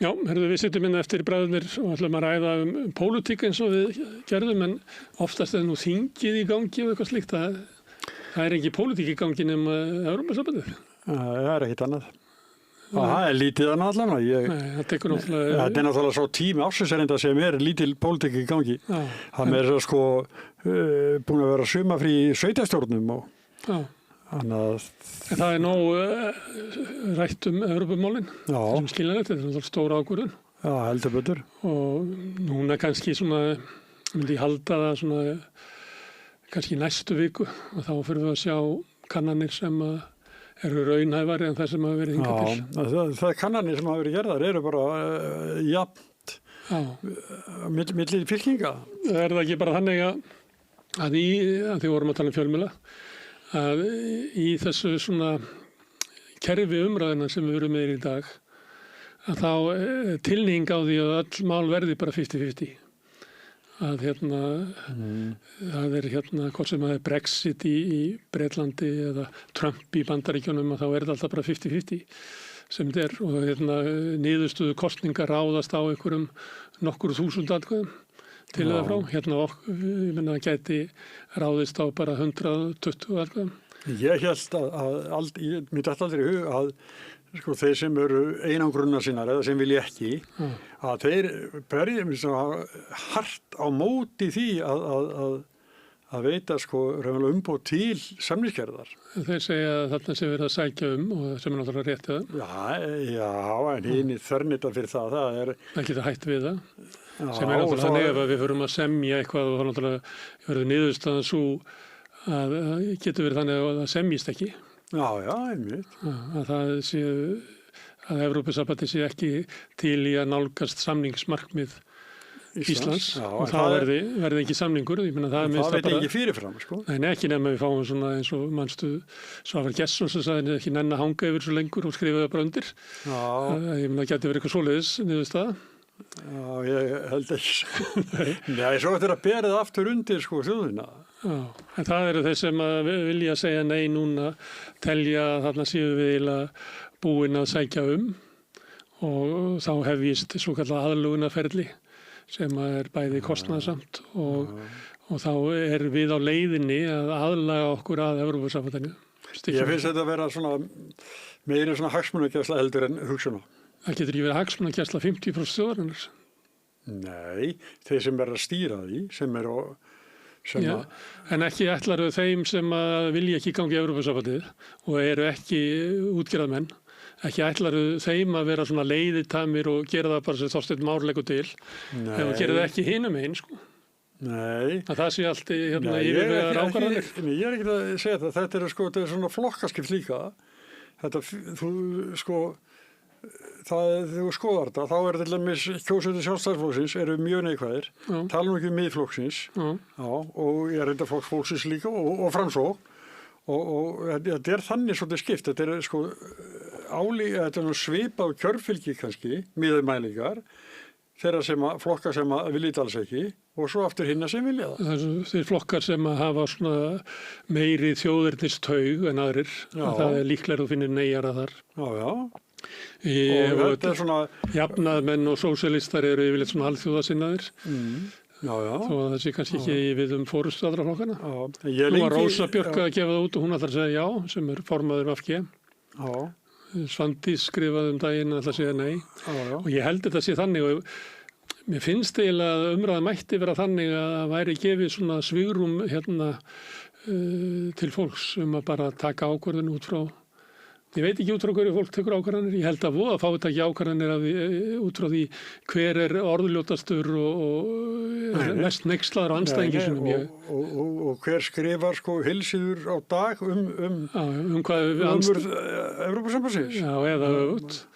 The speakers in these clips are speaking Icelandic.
Já, við sitjum inn eftir bræðurnir og ætlum að ræða pólitík eins og við gerðum, en oftast nú þingið í gangi og eitthvað slíkt. Það ekki pólitík í gangi nema Evrópusambandið. Það ekkert annað. Það lítið annað allan. Nei, það tekur náttúrulega... Þetta náttúrulega svo tími ársins sem lítil pólitík í gangi. Það er búin að vera sumafrí í sveitarstjórnum og... Já. Það nóg rætt Evrópumálin sem skiljanlegt, þetta náttúrulega stór ákvörðun. Já, heldur betur. Og núna kannski myndi ég halda það kannski næstu viku og þá fyrir við að sjá kannanir sem eru raunhæfari en það sem hafa verið hingað til. Já, það kannanir sem hafa verið gerðar eru bara jafnt milli fylkinga. Það ekki bara þannig að því vorum að tala fjölmiðla, að í þessu kerfi umræðina sem við erum með í dag, að þá tilhning á því að öll mál verði bara 50-50. Að það hvort sem það Brexit í Bretlandi eða Trump í Bandaríkjunum, að þá það alltaf bara 50-50 sem þetta er, og niðurstöðu kosningar ráðast á einhverjum nokkur þúsund atkvæðum til eða frá. Ég menna að gæti ráðist á bara 120 atkvæðum. Ég held að mér datt aldrei í hug að þeir sem eru einangrunnar sinnar eða sem vilja ekki, að þeir berjum hart á móti því að veita raunverulega umboð til samningsgerðar. Þeir segja að þarna sem verið að sækja og sem náttúrulega rétti það. Já, en hinn þörnita fyrir það er... Það geta hætt við það. Sem náttúrulega þannig ef við förum að semja eitthvað og þá náttúrulega verður niðurstaðan svo að getur verið þannig að það semjist ekki. Já, einmitt. Að það að Evrópusambandið sé ekki til í að nálgast samningsmarkmið Íslands og það verði ekki samningur. Það veit ekki fyrirfram, Nei, ekki nema við fáum eins og manstu Svavar Gestsson sem sagði ekki nenn að hanga yfir svo lengur og skrifa það bara undir. Ég geti verið eitthvað svoleiðis niðurstaða. Já, ég held ekki. Nei, svo eftir að bera það aftur undir þjóðina. Já, en það eru þeir sem vilja segja nei núna, telja að þarna séu við búin að sækja og þá hefjist svo kallað aðlögunarferli sem er bæði kostnaðsamt og þá við á leiðinni að aðlaga okkur að Evrópusambandinu. Ég finnst þetta að vera meiri hagsmunagæsla heldur en hugsjóna. Það getur ekki verið hagsmunagæsla 50% þjóðarinnar. Nei, þeir sem að stýra því, sem en ekki ætlaru þeim sem vilja ekki gangi í Evrópusambandið og eru ekki útgerðarmenn, ekki ætlaru þeim að vera leiðitamir og gera það bara sem Þorsteinn Már leggur til, ef að gera það ekki hinum einn, Nei. Að það sé allt yfirvegaðar ákvarðanir. Ég er ekki að segja það, þetta er flokkaskipt líka. Þegar þú skoðar þetta, þá til dæmis kjósendur Sjálfstæðisflokksins eru mjög neikvæðir, tala nú ekki Miðflokksins, og ég er reyndar Flokksins líka og Framsókn, og þetta er þannig svolítið skipt, þetta er svipað kjörfylgi kannski, miðmælingar, þeirra flokka sem vilja alls ekki, og svo aftur hinna sem vilja það. Þeir flokkar sem hafa meiri þjóðernistaug en aðrir, að það er líklega að finna neyjara þar. Já. Jafnaðmenn og sósíalistar eru yfirleitt alþjóðasinnaðir. Þó að það sé kannski ekki við forystu allra flokkana. Nú var Rósa Björk að gefa það út og hún ætlar að segja já, sem er formaður VG. Svandís skrifaði daginn að ætla að segja nei. Og ég held þetta sé þannig og mér finnst eiginlega að umræða mætti vera þannig að það væri gefið svigrúm til fólks að bara taka ákvörðun út frá. Ég veit ekki út frá hverju fólk tekur ákvarðanir. Ég held að voða fái taka ákvarðanir út frá því hver er orðljótastur og mest neyslaður á andstæðingi sinum. Og hver skrifar heilsíður á dag hvað Evrópusambandsins. Já, eða öfugt.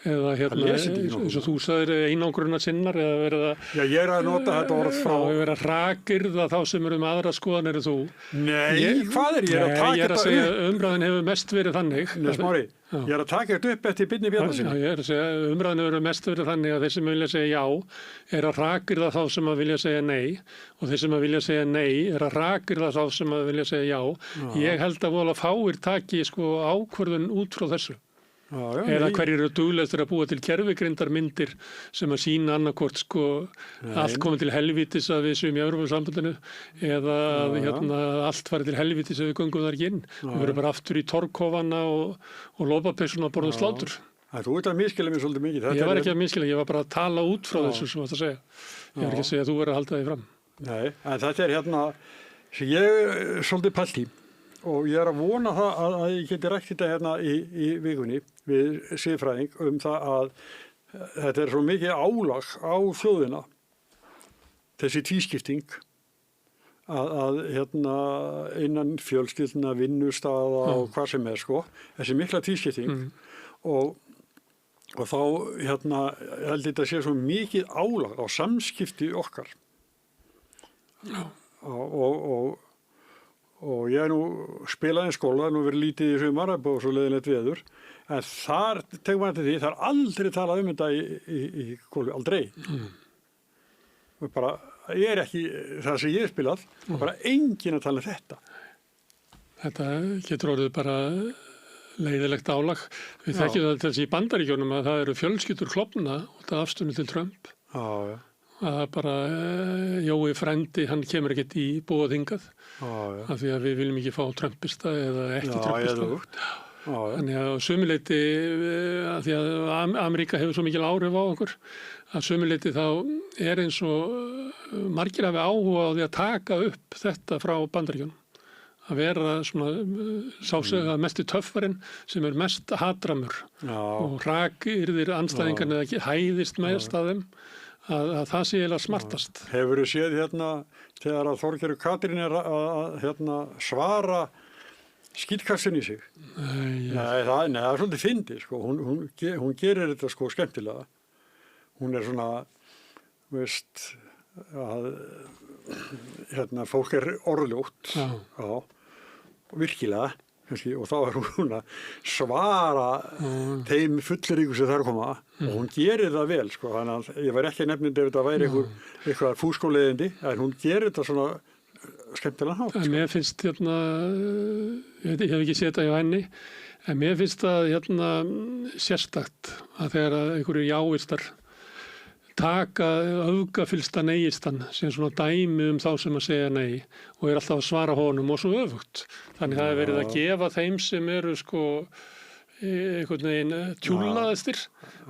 Eða eins og þú sagðir einangrunnar sinnar eða verið að... Já, ég er að nota þetta orð frá... Já, verið að rakirða þá sem eru með aðra skoðanir en þú. Nei, hvað er ég að taka þetta upp? Ég er að segja umræðin hefur mest verið þannig. Nei, Smári, ég er að taka þetta upp eftir Birni Bjarnasyni. Já, ég er að segja umræðin hefur mest verið þannig að þeir sem vilja segja já er að rakirða þá sem að vilja segja nei og þeir sem að vilja segja nei er að rakirða þá sem að vilja segja já. Ég held að vola fáir taki ákvörðun út frá þessu. Eða hverjir eru duglegastir að búa til gervigrindarmyndir sem að sína annarkvort sko allt komið til helvítis að við séum í Evrópusambandinu eða að allt farið til helvítis að við göngum þar ekki inn. Við verðum bara aftur í torgkofana og lópapeysun að borða slátur. Þú ert að miskilja mig svolítið mikið. Ég var ekki að miskilja, ég var bara að tala út frá þessu sem þú ætti að segja. Ég var ekki að segja að þú verður að halda þig fram. Nei, en þetta sem ég svolítið pælt í. Og ég að vona það að ég geti rætt þetta í vikunni við siðfræðing það að þetta svo mikið álag á þjóðina, þessi tvískipting, að innan fjölskyldna, vinnustaða og hvað sem sko, þessi mikla tvískipting og þá held þetta sé svo mikið álag á samskipti okkar. Og ég spilaði í skóla, verið lítið í sumar, og svo leiðilegt veður, en þar, tegur maður til því, það aldrei talað þetta í skólu, aldrei. Bara, ég ekki, það sem ég spilað, bara enginn að tala þetta. Þetta getur orðið bara leiðilegt álag. Við þekkjum það þessi í Bandaríkjunum að það eru fjölskyldur klofna út af afstöðnu til Trump. Að bara Jói frendi, hann kemur ekkert í búið hingað af því að við viljum ekki fá trumpista eða ekki trumpista. Þannig að sömuleyti, að því að Ameríka hefur svo mikil áhrif á okkur, að sömuleyti þá eins og margir hafi áhuga á því að taka upp þetta frá Bandaríkjunum. Að vera svona mestu töffarinn sem mest hatramur og rakyrðir andstæðingarnir eða hæðist mest að þeim. Að það sé eiginlega smartast. Hefurðu séð þegar að Þorgerður Katrín að svara skítkastin í sig? Nei, það er svolítið fyndið, sko. Hún gerir þetta sko skemmtilega. Hún svona, veist, að fólk orðljótt. Virkilega. Og þá hún að svara þeim fulliríku sem þar koma og hún gerir það vel, sko. Þannig að ég var ekki nefnind ef þetta væri eitthvað fúskóleiðindi, en hún gerir þetta svona skemmtilega hátt. En mér finnst ég hef ekki séð þetta hjá henni, en mér finnst það sérstakt að þegar einhverju jávistar taka öfgafyllsta neyistan sem svona dæmi þá sem að segja nei og alltaf að svara honum og svo öfugt. Þannig það verið að gefa þeim sem eru sko einhvern veginn tjúllaðistir,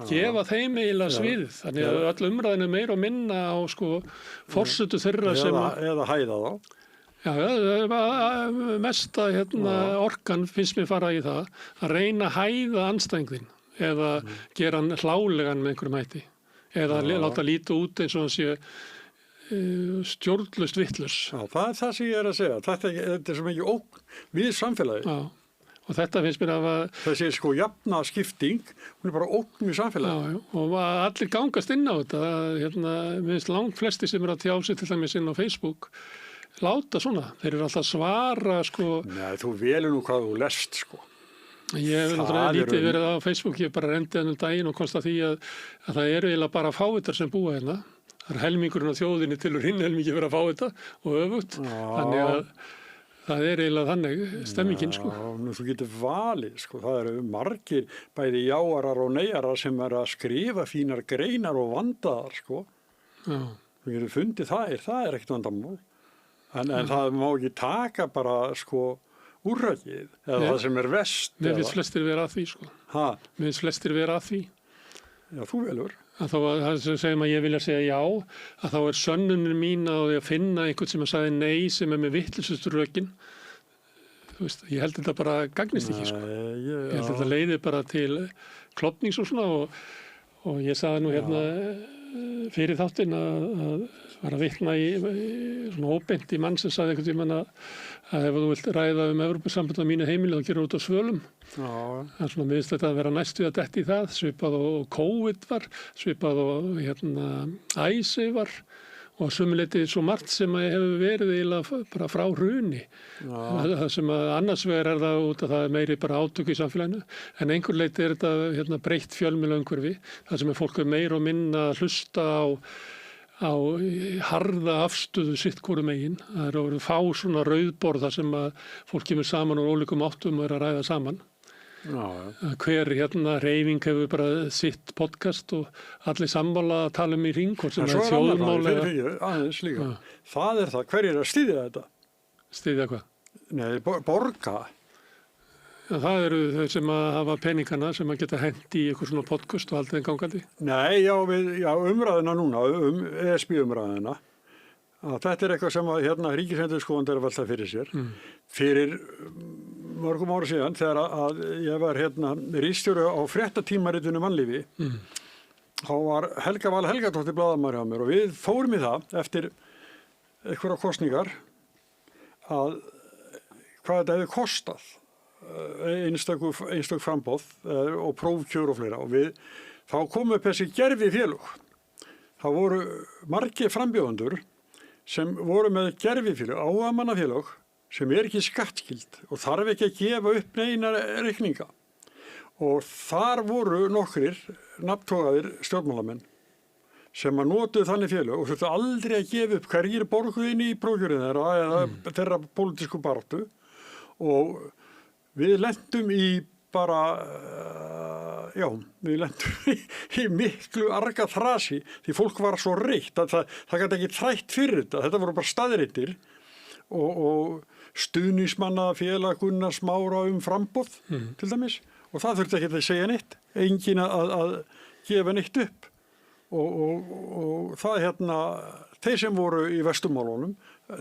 gefa þeim eiginlega sviðið. Þannig að öll umræðinu meira og minna á sko forsetu þeirra sem eða hæða þá. Já, mesta orkan finnst mér fara í það að reyna að hæða andstæðinginn eða gera hann hlálegan með einhverjum hætti. Eða láta líta út eins og hann sé stjórnlaust vitlaus. Það er það sem ég að segja. Þetta er svo mikið ógn við samfélagi. Og þetta finnst mér að þessi sko jafna skipting, hún bara ógn við samfélagi. Og allir gangast inn á þetta. Mér finnst langt flesti sem að tjá sig til dæmis inn á Facebook láta svona. Þeir eru alltaf svara sko. Nei, þú velur nú hvað þú lest sko. Ég hef náttúrulega lítið verið á Facebook, ég bara rendi hann daginn og komst að því að það eru eiginlega bara fávitar sem búa hérna. Það er helmingurinn á þjóðinni til hinn helmingi verið að fá þetta og öfugt. Þannig að það er eiginlega þannig stemmingin sko. Þú getur valið sko, það eru margir bæði jáarar og neyjarar sem að skrifa fínar greinar og vandaðar sko. Þú getur fundið það er ekkert vandamál. En það má ekki taka bara sko úrrækið, eða það sem er vest. Mér finnst flestir vera að því, sko. Mér finnst flestir vera að því. Já, þú velur. Að þá, það sem segjum að ég vilja segja já, að þá er sönnunin mín á því að finna einhvern sem að sagði nei sem með vitlausust rökin. Þú veist, ég held þetta bara gagnist ekki, sko. Ég held þetta leiði bara til klofnings og svona og ég sagði nú fyrir þáttinn að var að vitna í svona óbeint í mann sem sagði einhvern tímann að ef þú vilt ræða Evrópusamband á mínu heimili þá gerur út á svölum. Það er svona minnst þetta að vera næstu að detti í það, svipað og COVID var, svipað og æsi var og sömuleyti svo margt sem hefur verið eiginlega bara frá hruni. Það sem að annars vegar það út að það er meiri bara átök í samfélaginu, en einhver leyti þetta breytt fjölmiðlaumhverfi, það sem fólk er meira og minna að hlusta á harða afstöðu sitt hvoru megin. Það eru fá svona rauðborða sem að fólk kemur saman úr ólíkum áttum og er að ræða saman. Hver hreyfing hefur bara sitt podcast og allir sammála að tala í hring, hvort sem er þjóðmál aðeins líka. Það er það, hverjir að styðja þetta? Styðja hvað? Nei, borga. Já, það eru þau sem að hafa peningana sem að geta hent í eitthvað svona podcast og haldið gangandi. Nei, umræðina núna, ESB-umræðina. Þetta er eitthvað sem að Ríkisendurskoðandi er að velta fyrir sér. Fyrir mörgum ára síðan þegar að ég var ritstjóri á fréttatímaritinu Mannlífi, þá var Helga Vala Helgadóttir blaðamaður hjá mér og við fórum í það eftir einhverja kosningar að hvað þetta hefði kostað einstök framboð og prófkjör og fleira og þá kom upp þessi gervifélög. Það voru margir frambjóðendur sem voru með gervifélög, áhugamannafélög sem er ekki skattskyld og þarf ekki að gefa upp neina reikninga. Og þar voru nokkrir nafntogaðir stjórnmálamenn sem að notuðu þannig félög og þurftu aldrei að gefa upp hverjir borguðu inn í prófkjörinn þeirra eða þeirra pólitísku baráttu og við lentum í við lentum í miklu arga þrasi því fólk var svo reitt að það gæti ekki trætt fyrir þetta voru bara staðreyndir og stuðningsmannafélag Gunnar Smára framboð til dæmis og það þurfti ekki að segja neitt, engin að gefa neitt upp og það þeir sem voru í vestumálunum,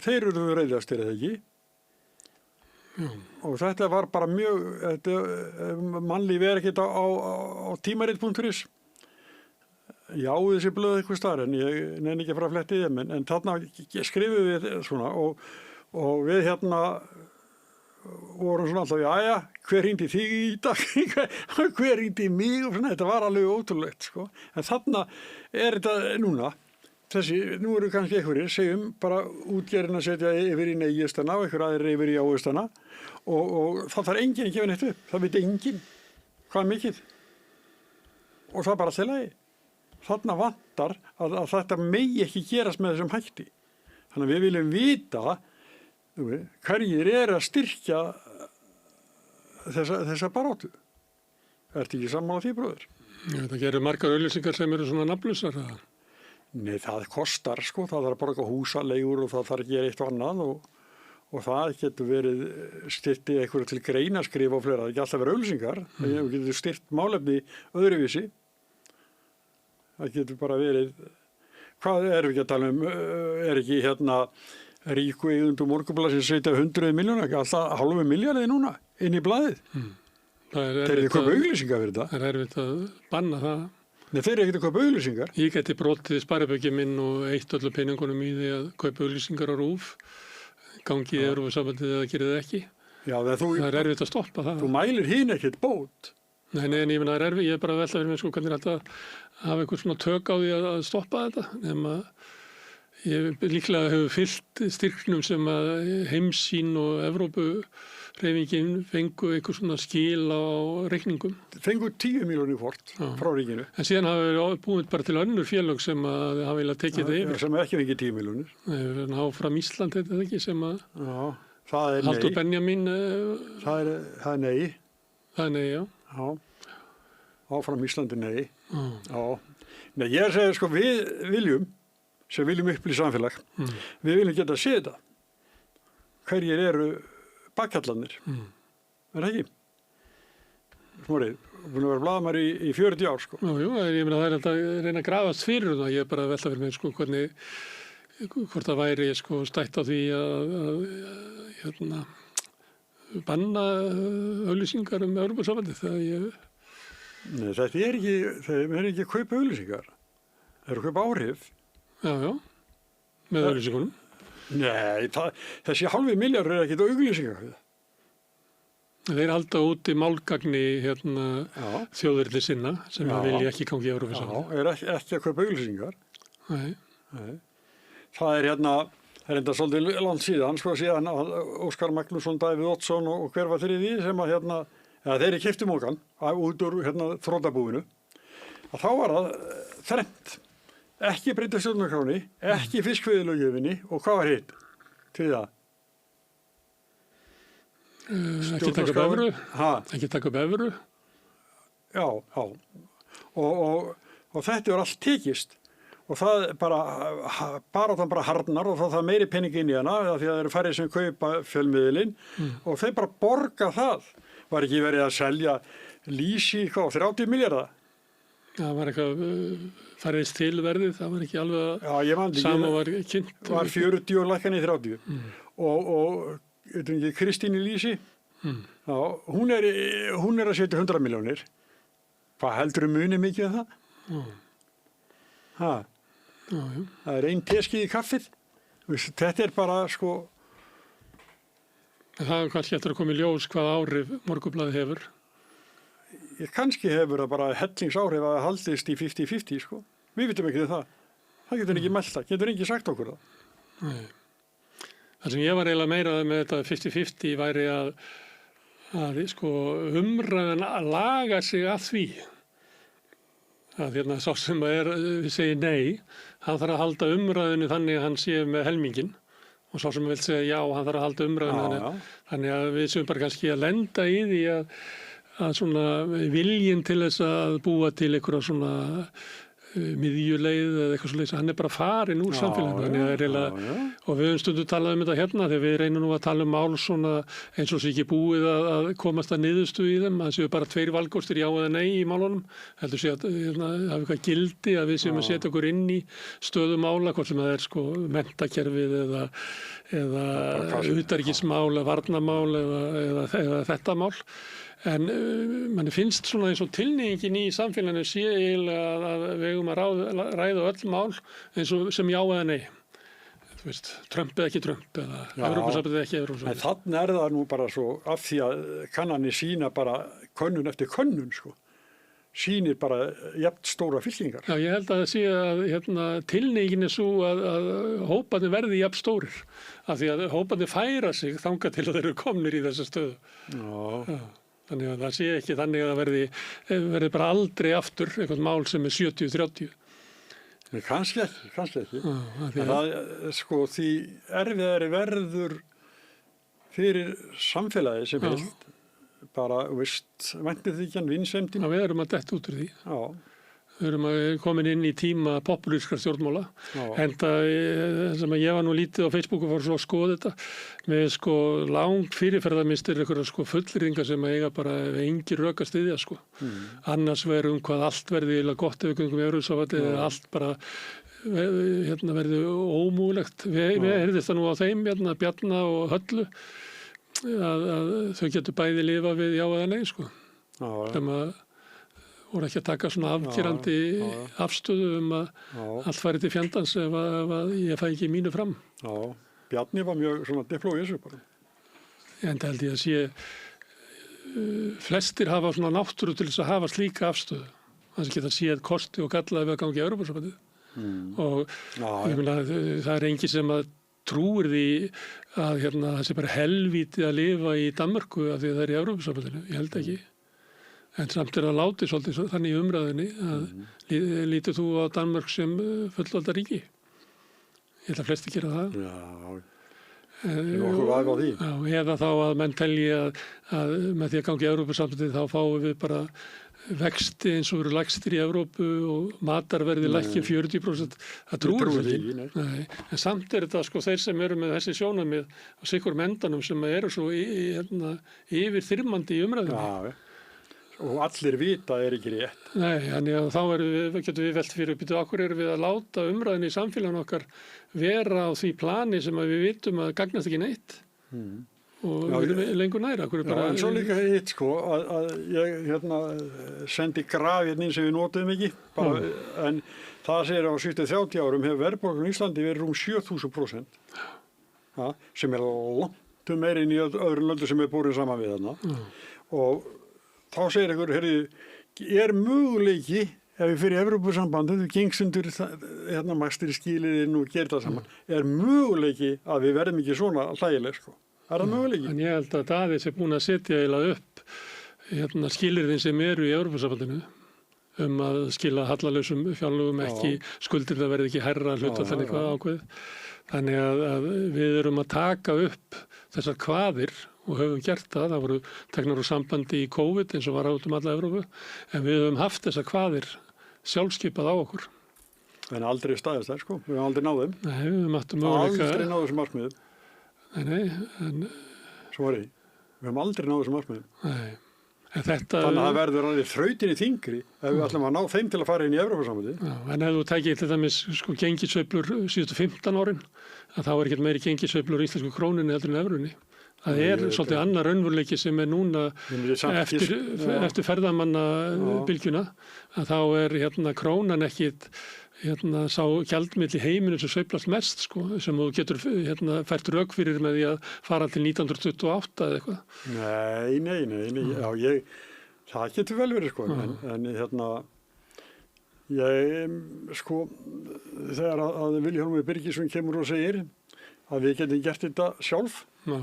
þeir eru reiðastir eða ekki. Og þetta var bara mjög Mannlífi er ekkert á tímarit.is þessi blöð eitthvað staðar en ég nenni ekki að fara að fletti þeim en þarna skrifum við svona og við vorum svona alltaf hver hringdi þig í dag hver hringdi í mig og svona, þetta var alveg ótrúlegt sko. En þarna er þetta núna nú eru kannski einhverjir, segjum bara útgerðin að setja yfir í neyjustana og einhver aðrir yfir í áustana og það þarf enginn að gefa neitt upp, það veit enginn hvað mikið og það er bara til lagi. Þarna vantar að þetta megi ekki gerast með þessum hætti. Þannig að við viljum vita hverjir er að styrkja þessa baráttu. Ertu ekki sammála því, bróðir? Það gerir margar auglýsingar sem eru svona nafnlausar. Nei, það kostar sko, það þarf að borga húsaleigur og það þarf að gera eitt og annað og það getur verið styrti eitthvað til greinaskrifa og fleira, það ekki alltaf verið auglýsingar, það getur styrt málefni öðruvísi, það getur bara verið, hvað erum við ekki að tala er ekki ríku eigendur Morgunblaðsins setja 100 milljóna, ekki alltaf halvu milljarði núna inn í blaðið. Þeir eru að kaupa auglýsingar fyrir þetta. Það er erfitt að banna það. Nei, þeir eru ekkert að kaupa auglýsingar. Ég geti brotið sparibauki minn og eitt öllu peningunum í því að kaupa auglýsingar á RÚV, gangi í Evrópusambandið eða gerir það ekki. Já, það er erfitt að stoppa það. Þú mælir hinn ekkert bót. Nei, en ég meina það er erfitt, ég er bara að velta fyrir mig sko hvernig er alltaf að hafa eitthvað svona tök á því að stoppa þetta, nema ég líklega hefur fyllt styrknum sem að Heimssýn og Evrópuhreyfingin fengu eitthvað svona skil á reikningum. Fengu 10 milljónir hvort frá ríkinu. En síðan hafa við búið bara til önnur félög sem að hafa vilja tekið það yfir. Sem ekki fengið 10 milljónir. Nei, Áfram Ísland þetta ekki sem að það er Halldór Benjamín. Það er nei. Það er nei, já. Áfram Íslandi nei. Nei, ég segi sko við viljum sem viljum upplýsa samfélag. Við viljum geta að sé þetta. Hverjir eru bakkjallarnir? Er það ekki? Smórið, búin að vera blaðamaður í 40 ár, sko. Jú, ég meina það er alltaf að reyna að grafast fyrir það. Ég er bara að velta fyrir mig, sko, hvort það væri, sko, stætt á því að banna auglýsingar Evrópusambandið. Nei, þetta er ekki, þeir eru ekki að kaupa auglýsingar. Þeir eru að kaupa áhrif. Já, með auglýsingunum. Nei, þessi halvi milljarður er ekkert auglýsingar. Þeir halda út í málgagni þjóðirli sinna sem vilja ekki gangi í Evrópusambandið. Já, er ekki að kaupa auglýsingar. Nei. Það er það er enda svolítið langt síðan, sko, síðan Óskar Magnússon, Davíð Oddsson og hver var þriði sem að þeir keyptu mokan út úr þrotabúinu. Að þá var það þrennt. Ekki breyta stjórnarskráni, ekki fiskveiðilöggjöfinni og hvað var hitt til það? Ekki taka upp evru. Ha? Ekki taka upp evru. Já, já. Og þetta er allt tekist. Og það bara harnar og það meiri pening inn í hana því að það eru færri sem kaupa fjölmiðlinn og þeir bara borga það. Var ekki verið að selja Lýsi 30 milljarða? Það var eitthvað færðist til verðið, það var ekki alveg sama var kynnt. Var 40 og lækkan í 30. Og Kristín Lýsi, já, hún er að setja 100 milljónir. Hvað heldur muni mikið af það? Ha? Já, já. Það er ein teskið í kaffið. Þetta er bara Það er kannski eftir að koma í ljós hvað áhrif Morgunblaðið hefur. Kannski hefur það bara hellingsáhrif að það haldist í 50-50 Við vitum ekki það. Það getur ekki meldt það, getur ekki sagt okkur það. Nei. Það sem ég var eiginlega meira með þetta 50-50 væri að umræðan laga sig að því. Að sá sem við segir nei, hann þarf að halda umræðinu þannig að hann sé með helminginn og sá sem vil segja já, hann þarf að halda umræðinu þannig að við séum bara kannski að lenda í því að svona viljinn til þess að búa til einhverja svona miðjuleið eða eitthvað svoleiðis, hann bara farin úr samfélaginu. Og við höfum stundum talað þetta hérna þegar við reynum nú að tala mál svona eins og sé ekki búið að komast að niðurstöðu í þeim, að séu bara 2 valkostir já eða nei í málunum, heldur sé að hafa eitthvað gildi að við séum að setja okkur inn í stöðu mála, hvort sem það menntakerfið eða utanríkismál eða varnarmál eða þetta mál. En manni finnst svona eins og tilnýjingin í samfélaginu sé eiginlega að við eigum að ræða öll mál eins og sem já eða nei. Þú veist, Trump eða ekki Trump eða Evrópusambandið eða ekki Evrópusambandið. En þannig það nú bara svo af því að kannanir sína bara könnun eftir könnun Sýnir bara jafn stóra fylkingar. Já, ég held að það sé að tilnýjingin svo að hóparnir verði jafn stórir. Af því að hóparnir færa sig þangað til að þeir eru komnir í þessa stöðu. Já. Þannig að það sé ekki þannig að það verði bara aldrei aftur eitthvað mál sem 70-30. Kannski ekki. En það því erfiðari verður fyrir samfélagi sem heilt. Bara, væntumþykjan, vinsemdin. Já, við erum að detta út úr því. Já. Við erum komin inn í tíma populískra stjórnmála. Enda sem að ég var nú lítið á Facebook og fór svo að skoða þetta með langt fyrirferðarmistir einhverja fullyrðingar sem eiga bara engin rök að styðja Annars verður hvað allt verði gott ef við göngum í Evrópusambandið eða allt bara verði ómúlegt. Við heyrðist það nú á þeim Bjarna og Höllu að þau getur bæði lifa við já eða nei sem að voru ekki að taka svona afgerandi afstöðu að allt færi til fjandans ef að ég fæ ekki mínu fram. Já, Bjarni var mjög svona diplóisur bara. En það held ég að sé flestir hafa svona náttúru til þess að hafa slíka afstöðu. Þannig að geta séð kosti og galla ef að gangi í Evrópusambandið. Og ég meina það engin sem að trúir því að það sé bara helvíti að lifa í Danmörku af því að það í Evrópusambandinu. Ég held ekki. En samt það látið svolítið þannig í umræðinni að lítur þú á Danmörk sem fullvalda ríki? Ég held að flesti gera það. Já, nokkuð var á því. Já, eða þá að menn telji að með því að gangi í Evrópusambandið þá fáum við bara vexti eins og eru lægstir í Evrópu og matarverði lækki 40%. Það trúir ekki. Nei. En samt þetta þeir sem eru með þessi sjónarmið á sikkur endanum sem eru svo yfir þyrmandi í umræðinni. Já, og allir vita ekki rétt. Nei, þannig að þá getum við velt fyrir býtu okkur erum við að láta umræðinni í samfélaginu okkar vera á því plani sem að við vitum að gagnast ekki neitt. Og við erum lengur næra. En svo líka hitt að ég sendi graf inn sem við notuðum ekki. En það segir á síðustu 30 árum hefur verðbólgan í Íslandi verið rúm 7.000%. Sem langt meira inn í öðrum löndum sem borin saman við þarna. Og þá segir einhver, möguleiki ef við fyrir Evrópusambandið, þú gengst undir mastir í skilirinn og gerir það saman, möguleiki að við verðum ekki svona hlægileg það möguleiki? En ég held að Daði sé búin að setja eiginlega upp skilirinn sem eru í Evrópusambandinu að skila hallalausum fjárlögum ekki, skuldir það verði ekki hærra hlutfall þannig hvað ákveð. Þannig að við erum að taka upp þessar kvaðir og höfum gert það. Það voru teknar úr sambandi í COVID eins og var út alla Evrópu, en við höfum haft þessa kvaðir sjálfskipað á okkur. En aldrei staðist það, sko. Við höfum aldrei náð þeim. Nei, við höfum aftur möguleika. Aldrei náð þessum markmiðum. Nei, en... Sorry. Við höfum aldrei náð þessum markmiðum. Nei. En þetta... Þannig að það verður alveg þrautinni þingri ef við ætlum að ná þeim til að fara inn í Evrópusambandið. Já, en ef þú tækir til dæmis sko gengissveiflur síðustu 15 árin, að þá er ekkert meiri gengissveiflur í íslensku krónunni heldur en evrunni. Það er svolítið annar raunveruleiki sem er núna eftir ferðamannabilgjuna, að þá er krónan ekkit sá gjaldmiðl í heiminum sem sveiflast mest, sko, sem þú getur fært rök fyrir með því að fara til 1928 eða eitthvað. Nei. Já, það getur vel verið, sko, en ég, sko, þegar að Vilhjálmur Birgisson kemur og segir að við getum gert þetta sjálf. Já.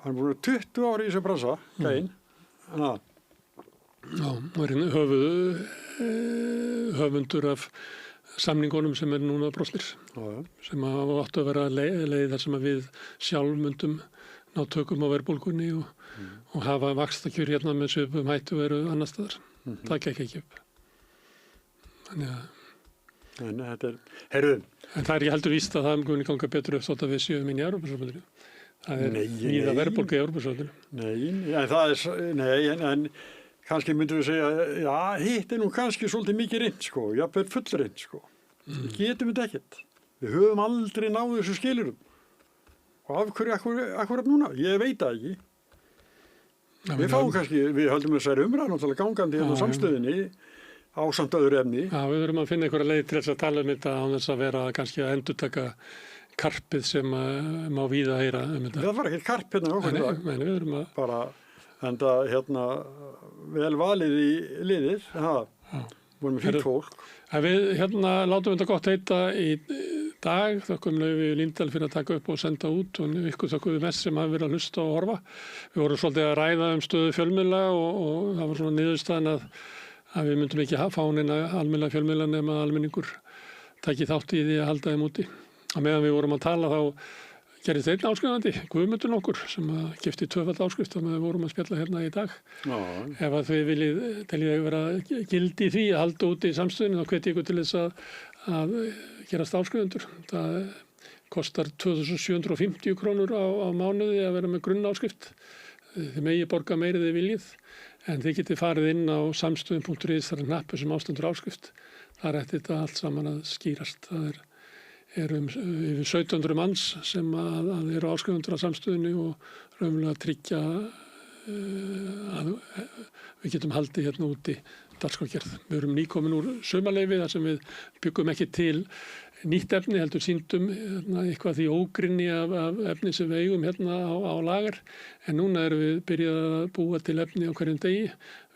Hann er búin 20 ári í þessu bransa, gæinn. Já, og höfundur af samningunum sem er núna brostnir, sem áttu að vera leið þar sem að við sjálf myndum ná tökum á verðbólgunni og hafa vaxtakjör hérna með svipum hættu veru annar staðar. Það gekk ekki upp. Þannig að... En þetta heyrðu. En það er ekki heldur víst að það muni ganga betur upp þótt að við séum inn í Evrópusambandinu. Það er víða verðbólga í Evrópusambandinu. En kannski myndum við segja, já, hitt er nú kannski svolítið mikið reynd, sko, jafnvel full reynd, sko. Við getum þetta ekkert. Við höfum aldrei náð þessu skilurum. Og af hverju akkurat núna? Ég veit það ekki. Við fáum kannski, við höldum þessari umræðu náttúrulega gangandi hérna á samstöðinni, ásamt öðru efni. Já, við verðum að finna einhverja leið til þess að tala þetta án þess að vera kannski að endurtaka karpið sem má víða heyra þetta. Það var ekkert karp hérna okkur í dag. Nei, við verðum að... Bara enda vel valið í liðið, vorum við fínt fólk. Við látum þetta gott heita í dag, þökkum Laufi Líndal fyrir að taka upp og senda út og ykkur þökkum við mest sem hafa verið að hlusta og horfa. Við vorum svolítið að ræða stöðu fjölmiðla og það var svona niðurstaðan að við myndum ekki fá neina almennilega fjölmiðla nema almenningur taki þátt í því að halda þeim úti. Á meðan við vorum að tala þá gerðist einn áskrifandi, Guðmundur nokkur, sem keypti 2 áskrift og við vorum að spjalla hérna í dag. Já. Ef að þið viljið teljið vera gildi í því að halda úti í samstöðinu, þá hvet ég ykkur til þess að gerast áskrifundur. Það kostar 2.750 krónur á mánuði að vera með grunnáskrift. Þið megið borga meiri þið viljið, en þið getið farið inn á samstöðin.is, þar er hnappur sem ástendur áskrift. Það ætti þetta allt saman að skýrast. Það er yfir 1700 manns sem að eru áskrifundur á samstöðunni og raunverulega tryggja að við getum haldið hérna úti dagskrárgerð. Við erum nýkomin úr sumarleyfi þar sem við byggum ekki til nýtt efni, heldur sýndum eitthvað því ógrynni af efni sem við eigum hérna á lager, en núna erum við byrjað að búa til efni á hverjum degi.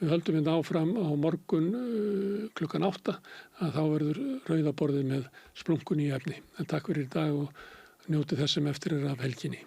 Við höldum hérna áfram á morgun klukkan 8 að þá verður rauðaborðið með splunkun í efni. En takk fyrir í dag og njótið þess sem eftir af helginni.